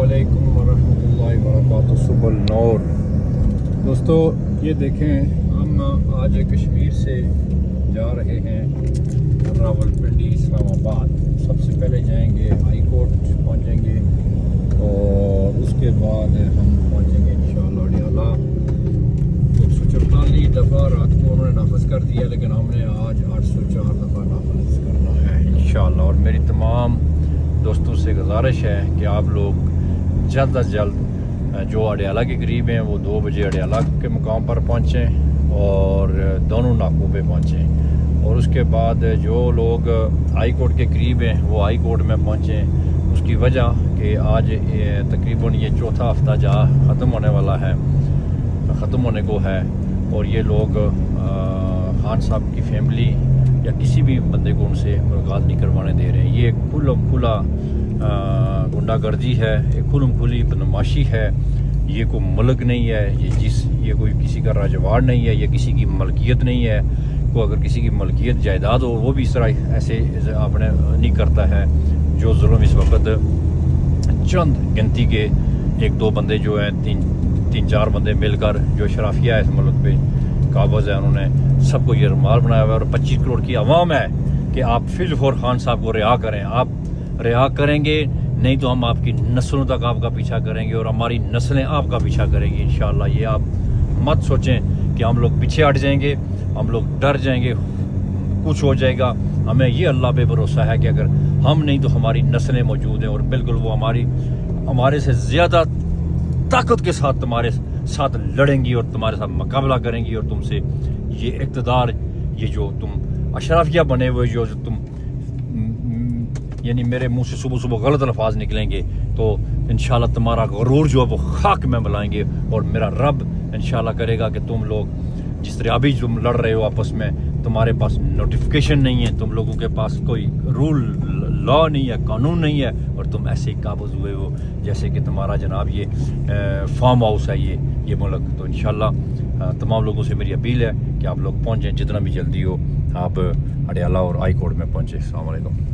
علیکم ورحمۃ اللہ وبرکاتہ. صبح النور. دوستو یہ دیکھیں ہم آج کشمیر سے جا رہے ہیں راولپنڈی اسلام آباد. سب سے پہلے جائیں گے ہائی کورٹ پہنچیں گے اور اس کے بعد ہم پہنچیں گے انشاءاللہ اڈیالہ. 244 دفعہ رات کو انہوں نے نافذ کر دیا لیکن ہم نے آج 804 دفعہ نافذ کرنا ہے انشاءاللہ. اور میری تمام دوستوں سے گزارش ہے کہ آپ لوگ جلد از جلد جو اڈیالہ کے قریب ہیں وہ 2 بجے اڈیالہ کے مقام پر پہنچیں اور دونوں ناکوں پہ پہنچیں. اور اس کے بعد جو لوگ ہائی کورٹ کے قریب ہیں وہ ہائی کورٹ میں پہنچیں. اس کی وجہ کہ آج تقریباً یہ چوتھا ہفتہ جا ختم ہونے کو ہے اور یہ لوگ خان صاحب کی فیملی یا کسی بھی بندے کو ان سے ملاقات نہیں کروانے دے رہے ہیں. یہ کھلا گنڈا گردی ہے, ایک کھلی بدماشی ہے. یہ کوئی ملک نہیں ہے, یہ کوئی کسی کا راجواڑ نہیں ہے, یہ کسی کی ملکیت نہیں ہے. کوئی اگر کسی کی ملکیت جائیداد ہو وہ بھی اس طرح ایسے اپنے نہیں کرتا ہے. جو ظلم اس وقت چند گنتی کے 1-2 بندے جو ہیں 3-4 بندے مل کر جو اشرافیہ ہے اس ملک پہ قابض ہے, انہوں نے سب کو یہ رمال بنایا ہوا ہے. اور 25 کروڑ کی عوام ہے کہ آپ فی الفور خان صاحب کو رہا کریں. آپ رہا کریں گے نہیں تو ہم آپ کی نسلوں تک آپ کا پیچھا کریں گے اور ہماری نسلیں آپ کا پیچھا کریں گی انشاءاللہ. یہ آپ مت سوچیں کہ ہم لوگ پیچھے ہٹ جائیں گے, ہم لوگ ڈر جائیں گے, کچھ ہو جائے گا. ہمیں یہ اللہ پہ بھروسہ ہے کہ اگر ہم نہیں تو ہماری نسلیں موجود ہیں اور بالکل وہ ہمارے سے زیادہ طاقت کے ساتھ تمہارے ساتھ لڑیں گی اور تمہارے ساتھ مقابلہ کریں گی. اور تم سے یہ اقتدار, یہ جو تم اشرافیہ بنے ہوئے جو تم یعنی میرے منہ سے صبح غلط الفاظ نکلیں گے تو انشاءاللہ تمہارا غرور جو ہے وہ خاک میں ملائیں گے. اور میرا رب انشاءاللہ کرے گا کہ تم لوگ جس طرح ابھی تم لڑ رہے ہو آپس میں, تمہارے پاس نوٹیفیکیشن نہیں ہے, تم لوگوں کے پاس کوئی رول لا نہیں ہے, قانون نہیں ہے, اور تم ایسے ہی قابض ہوئے ہو جیسے کہ تمہارا جناب یہ فارم ہاؤس ہے یہ ملک. تو انشاءاللہ تمام لوگوں سے میری اپیل ہے کہ آپ لوگ پہنچیں جتنا بھی جلدی ہو, آپ اڈیالہ اور ہائی کورٹ میں پہنچیں. السلام علیکم.